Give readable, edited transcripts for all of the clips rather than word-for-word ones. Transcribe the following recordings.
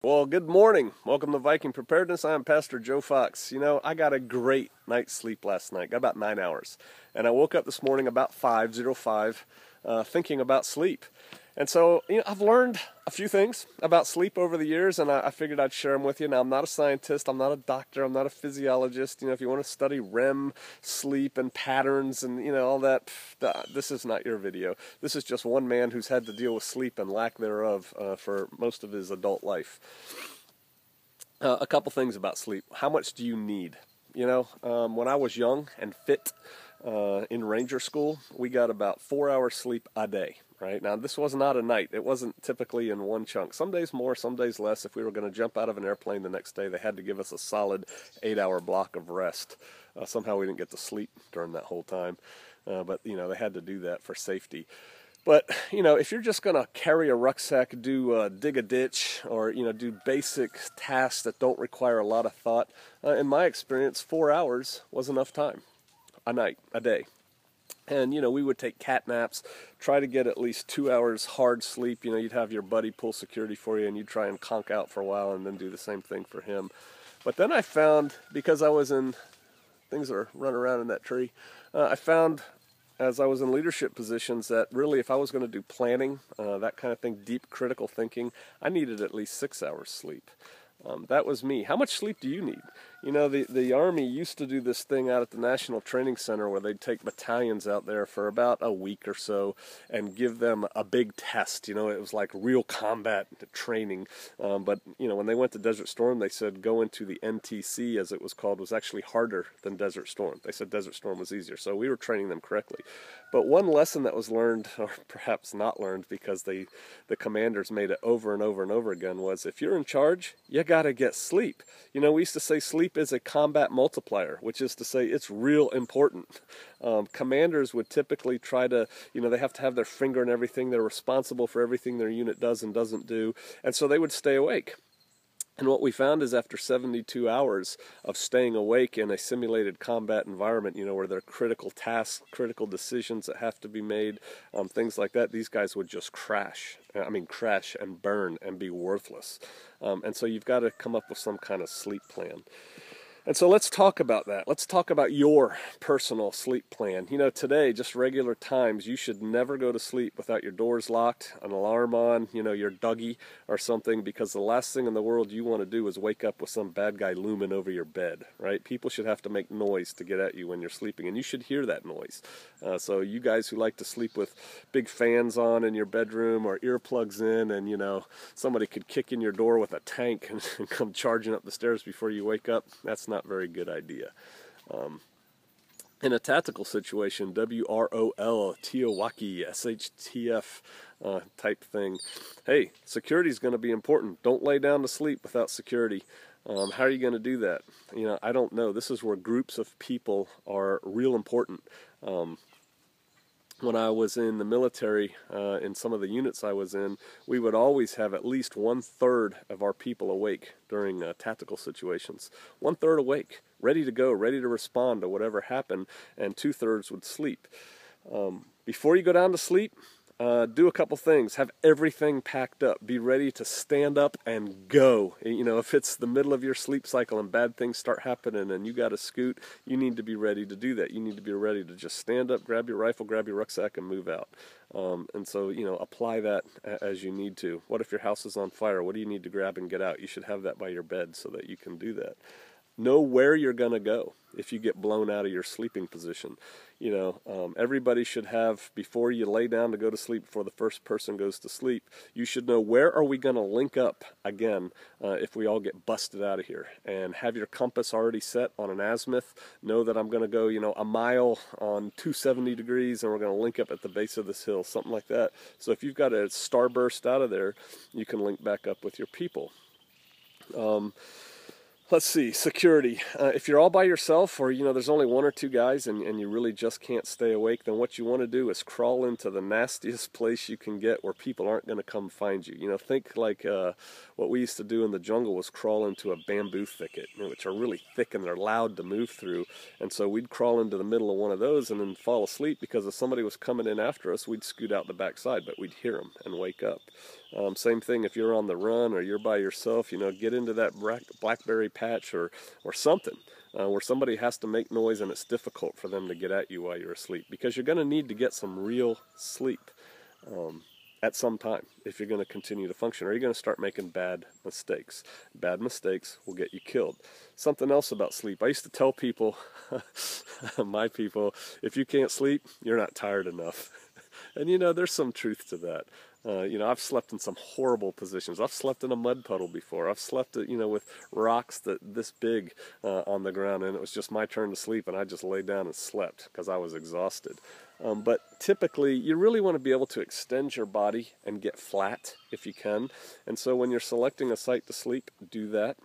Well, good morning. Welcome to Viking Preparedness. I'm Pastor Joe Fox. You know, I got a great night's sleep last night. Got about 9 hours. And I woke up this morning about 5:05 thinking about sleep. And so, I've learned a few things about sleep over the years, and I figured I'd share them with you. Now, I'm not a scientist. I'm not a doctor. I'm not a physiologist. If you want to study REM sleep and patterns and, all that, this is not your video. This is just one man who's had to deal with sleep and lack thereof for most of his adult life. A couple things about sleep. How much do you need? When I was young and fit in Ranger School, we got about 4 hours sleep a day. Right? Now, this was not a night. It wasn't typically in one chunk. Some days more, some days less. If we were going to jump out of an airplane the next day, they had to give us a solid 8-hour block of rest. Somehow we didn't get to sleep during that whole time. But they had to do that for safety. But, if you're just going to carry a rucksack, dig a ditch, or, do basic tasks that don't require a lot of thought, in my experience, 4 hours was enough time. A night, a day. And, we would take cat naps, try to get at least 2 hours hard sleep. You'd have your buddy pull security for you, and you'd try and conk out for a while and then do the same thing for him. But then I found, because I was in, things are running around in that tree, I found as I was in leadership positions that really if I was going to do planning, that kind of thing, deep critical thinking, I needed at least 6 hours sleep. That was me. How much sleep do you need? The Army used to do this thing out at the National Training Center where they'd take battalions out there for about a week or so and give them a big test. It was like real combat training. But when they went to Desert Storm, they said go into the NTC, as it was called, was actually harder than Desert Storm. They said Desert Storm was easier. So we were training them correctly. But one lesson that was learned, or perhaps not learned because the commanders made it over and over and over again, was if you're in charge, you got to get sleep. We used to say sleep is a combat multiplier, which is to say it's real important. Commanders would typically try to, they have to have their finger in everything. They're responsible for everything their unit does and doesn't do. And so they would stay awake. And what we found is after 72 hours of staying awake in a simulated combat environment, where there are critical tasks, critical decisions that have to be made, things like that, these guys would just crash and burn and be worthless. And so you've got to come up with some kind of sleep plan. And so let's talk about that. Let's talk about your personal sleep plan. Today, just regular times, you should never go to sleep without your doors locked, an alarm on, your Dougie or something, because the last thing in the world you want to do is wake up with some bad guy looming over your bed, right? People should have to make noise to get at you when you're sleeping, and you should hear that noise. So you guys who like to sleep with big fans on in your bedroom or earplugs in, and, somebody could kick in your door with a tank and come charging up the stairs before you wake up, that's not very good idea. In a tactical situation, WROL, Tiowaki, SHTF type thing, hey, security is going to be important. Don't lay down to sleep without security. How are you going to do that? I don't know. This is where groups of people are real important. When I was in the military, in some of the units I was in, we would always have at least 1/3 of our people awake during tactical situations. 1/3 awake, ready to go, ready to respond to whatever happened, and 2/3 would sleep. Before you go down to sleep, do a couple things. Have everything packed up. Be ready to stand up and go. If it's the middle of your sleep cycle and bad things start happening and you got to scoot, you need to be ready to do that. You need to be ready to just stand up, grab your rifle, grab your rucksack, and move out. And so, apply that as you need to. What if your house is on fire? What do you need to grab and get out? You should have that by your bed so that you can do that. Know where you're going to go if you get blown out of your sleeping position. Everybody should have, before you lay down to go to sleep, before the first person goes to sleep, you should know where are we going to link up again if we all get busted out of here. And have your compass already set on an azimuth. Know that I'm going to go, a mile on 270 degrees and we're going to link up at the base of this hill, something like that. So if you've got a starburst out of there, you can link back up with your people. Let's see, security. If you're all by yourself or, there's only one or two guys and you really just can't stay awake, then what you want to do is crawl into the nastiest place you can get where people aren't going to come find you. Think like what we used to do in the jungle was crawl into a bamboo thicket, which are really thick and they're loud to move through. And so we'd crawl into the middle of one of those and then fall asleep because if somebody was coming in after us, we'd scoot out the backside, but we'd hear them and wake up. Same thing if you're on the run or you're by yourself, you know, get into that blackberry patch or something where somebody has to make noise and it's difficult for them to get at you while you're asleep, because you're going to need to get some real sleep at some time if you're going to continue to function, or you're going to start making bad mistakes. Bad mistakes will get you killed. Something else about sleep. I used to tell people, my people, if you can't sleep, you're not tired enough. And you know, there's some truth to that. You know, I've slept in some horrible positions. I've slept in a mud puddle before. I've slept, you know, with rocks this big on the ground, and it was just my turn to sleep, and I just laid down and slept because I was exhausted. But typically, you really want to be able to extend your body and get flat if you can. And so when you're selecting a site to sleep, do that.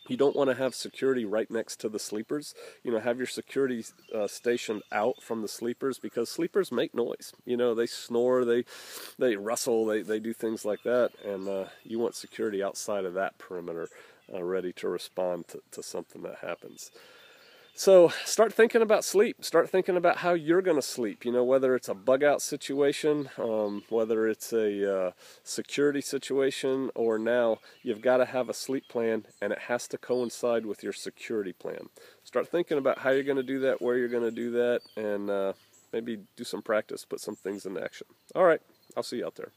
You don't want to have security right next to the sleepers. You know, have your security stationed out from the sleepers, because sleepers make noise. You know, they snore, they rustle, they do things like that, and you want security outside of that perimeter, ready to respond to something that happens. So start thinking about sleep. Start thinking about how you're going to sleep. You know, whether it's a bug out situation, whether it's a security situation, or now you've got to have a sleep plan and it has to coincide with your security plan. Start thinking about how you're going to do that, where you're going to do that, and maybe do some practice, put some things into action. All right, I'll see you out there.